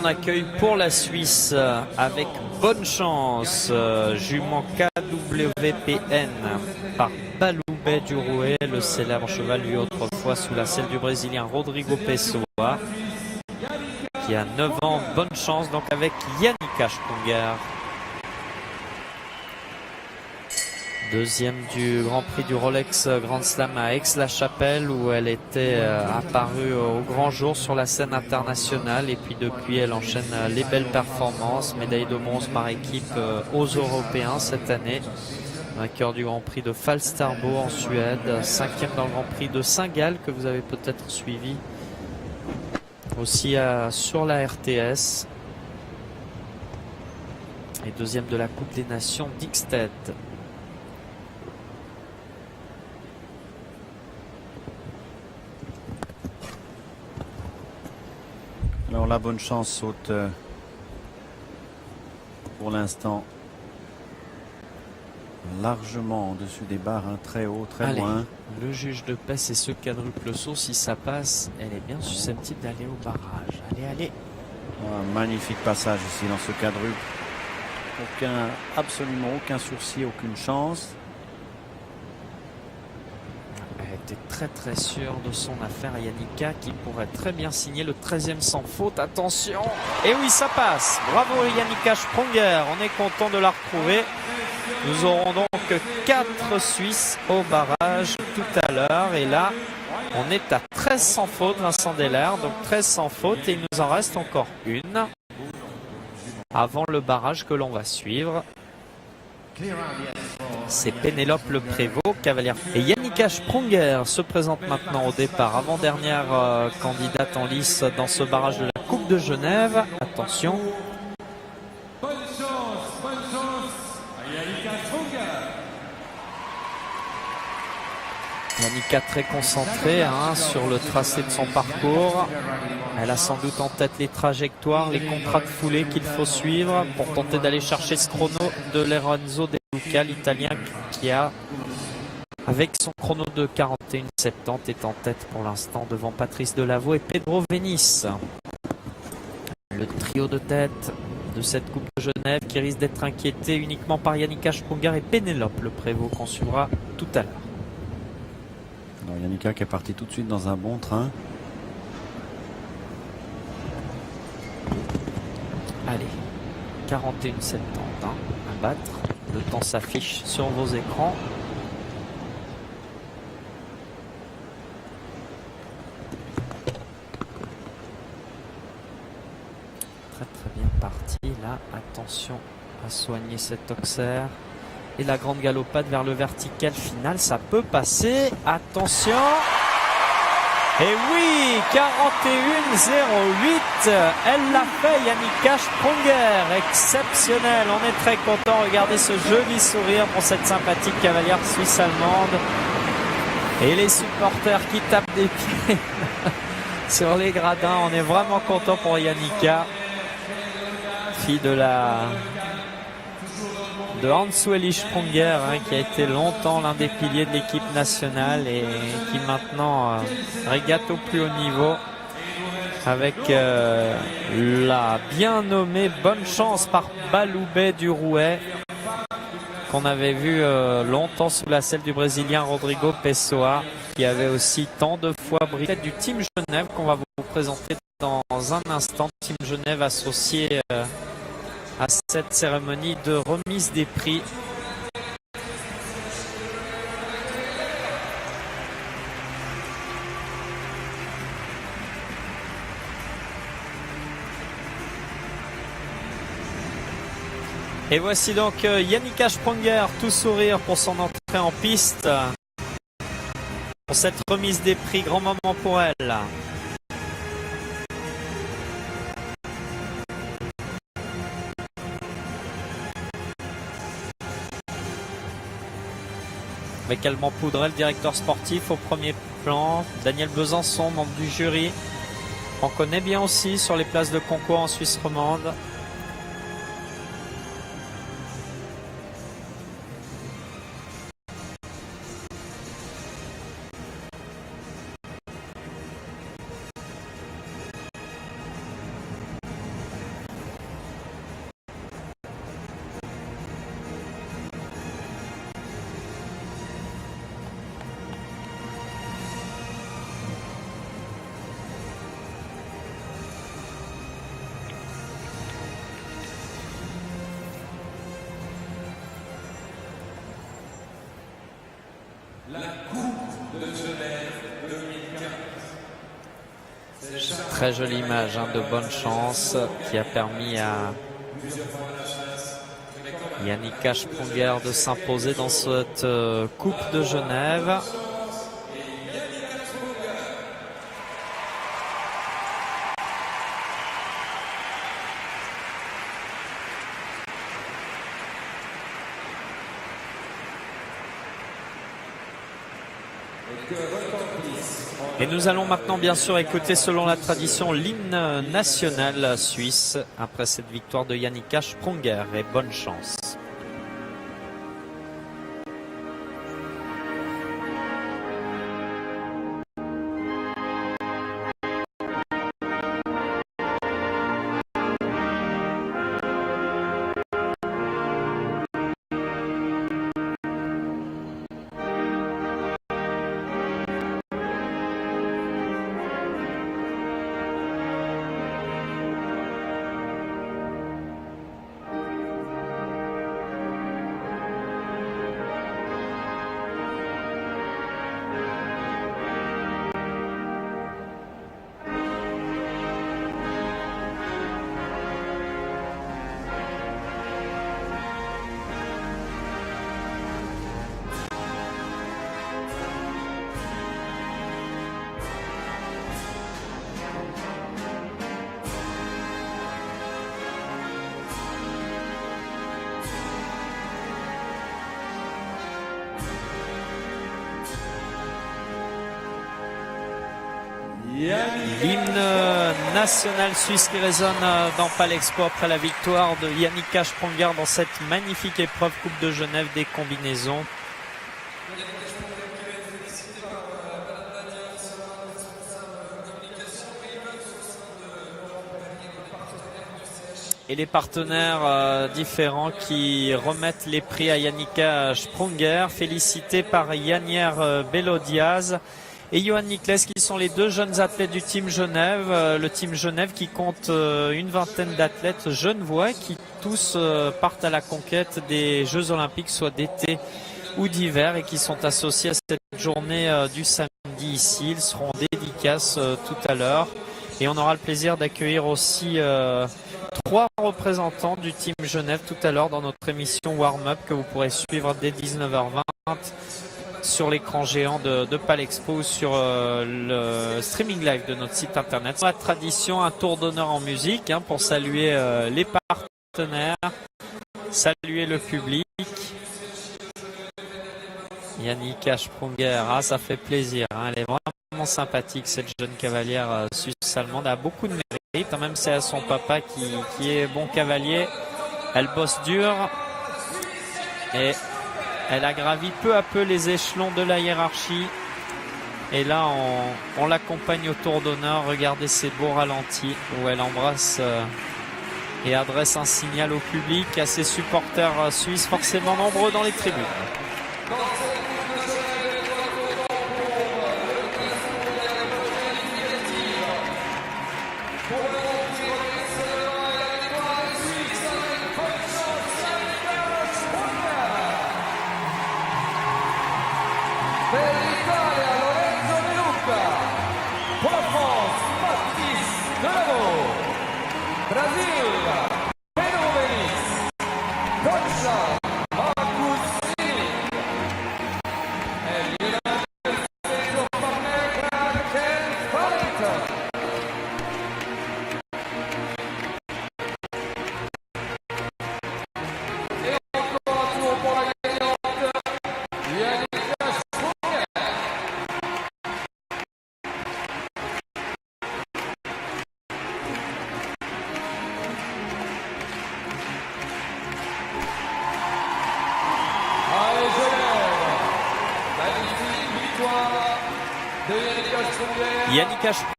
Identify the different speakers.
Speaker 1: On accueille pour la Suisse avec bonne chance jument KWPN par Baloubet du Rouet, le célèbre cheval vu autrefois sous la selle du Brésilien Rodrigo Pessoa, qui a 9 ans. Bonne chance donc avec Yannicka Sprunger. Deuxième du Grand Prix du Rolex Grand Slam à Aix-la-Chapelle, où elle était apparue au grand jour sur la scène internationale. Et puis depuis, elle enchaîne les belles performances. Médaille de bronze par équipe aux Européens cette année. Vainqueur du Grand Prix de Falsterbo en Suède. 5e dans le Grand Prix de Saint-Gall, que vous avez peut-être suivi aussi sur la RTS. Et deuxième de la Coupe des Nations d'Ixted.
Speaker 2: Alors la bonne chance saute pour l'instant largement en-dessus des barres, très haut, très loin.
Speaker 1: Le juge de paix, c'est ce quadruple saut. Si ça passe, elle est bien susceptible d'aller au barrage. Allez.
Speaker 2: Un magnifique passage ici dans ce quadruple. Absolument aucun sourcil, aucune chance.
Speaker 1: Elle était très sûre de son affaire, Yannicka, qui pourrait très bien signer le 13e sans faute. Attention! Et oui, ça passe! Bravo Yannicka Sprunger, on est content de la retrouver. Nous aurons donc 4 Suisses au barrage tout à l'heure. Et là, on est à 13 sans faute, Vincent Dellaire. Donc 13 sans faute, et il nous en reste encore une avant le barrage que l'on va suivre. C'est Pénélope Le Prévost, cavalière. Et Yannicka Sprunger se présente maintenant au départ, avant-dernière candidate en lice dans ce barrage de la Coupe de Genève. Attention.
Speaker 3: Bonne chance à Yannicka Sprunger.
Speaker 1: Yannicka très concentrée sur le tracé de son parcours. Elle a sans doute en tête les trajectoires, les contrats de foulée qu'il faut suivre pour tenter d'aller chercher ce chrono de Lorenzo De Luca, l'Italien, qui a, avec son chrono de 41,70, est en tête pour l'instant devant Patrice Delaveau et Pedro Venice. Le trio de tête de cette Coupe de Genève qui risque d'être inquiété uniquement par Yannicka Sprunger et Pénélope Le Prévost, qu'on suivra tout à l'heure.
Speaker 2: Alors Yannicka qui est partie tout de suite dans un bon train.
Speaker 1: Allez, 41,70 à battre. Le temps s'affiche sur vos écrans. Très bien parti. Là, attention à soigner cet auxerre. Et la grande galopade vers le vertical final, ça peut passer. Attention! Et oui, 41,08. Elle l'a fait, Yannicka Sprunger. Exceptionnel. On est très content. Regardez ce joli sourire pour cette sympathique cavalière suisse-allemande. Et les supporters qui tapent des pieds sur les gradins. On est vraiment content pour Yannicka. Fille de Hans-Ulrich Sprunger, qui a été longtemps l'un des piliers de l'équipe nationale et qui maintenant régate au plus haut niveau avec la bien nommée bonne chance par Baloubet du Rouet, qu'on avait vu longtemps sous la selle du Brésilien Rodrigo Pessoa, qui avait aussi tant de fois brillé du Team Genève qu'on va vous présenter dans un instant. Team Genève associé à cette cérémonie de remise des prix. Et voici donc Yannicka Sprunger, tout sourire pour son entrée en piste. Pour cette remise des prix, grand moment pour elle. Avec Alban Poudrel, directeur sportif au premier plan. Daniel Besançon, membre du jury. On connaît bien aussi sur les places de concours en Suisse romande. Très jolie image hein, de bonne chance qui a permis à Yannicka Sprunger de s'imposer dans cette Coupe de Genève. Et nous allons maintenant bien sûr écouter selon la tradition l'hymne national suisse après cette victoire de Yannicka Sprunger et bonne chance. L'hymne national suisse qui résonne dans Palexpo après la victoire de Yannicka Sprunger dans cette magnifique épreuve Coupe de Genève des combinaisons. Et les partenaires différents qui remettent les prix à Yannicka Sprunger, félicité par Yanier Bello-Diaz et Johan Nikles, qui sont les deux jeunes athlètes du Team Genève. Le Team Genève qui compte une vingtaine d'athlètes genevois qui tous partent à la conquête des Jeux Olympiques, soit d'été ou d'hiver, et qui sont associés à cette journée du samedi ici. Ils seront en dédicace tout à l'heure. Et on aura le plaisir d'accueillir aussi 3 représentants du Team Genève tout à l'heure dans notre émission Warm-Up que vous pourrez suivre dès 19h20 sur l'écran géant de Palexpo, sur le streaming live de notre site internet. Dans la tradition, un tour d'honneur en musique pour saluer les partenaires, saluer le public. Yannicka Sprunger, ça fait plaisir, elle est vraiment sympathique cette jeune cavalière suisse-allemande, elle a beaucoup de mérite, même si c'est son papa qui est bon cavalier. Elle bosse dur et elle a gravi peu à peu les échelons de la hiérarchie. Et là, on l'accompagne au tour d'honneur. Regardez ces beaux ralentis où elle embrasse et adresse un signal au public, à ses supporters suisses, forcément nombreux dans les tribunes. Yannicka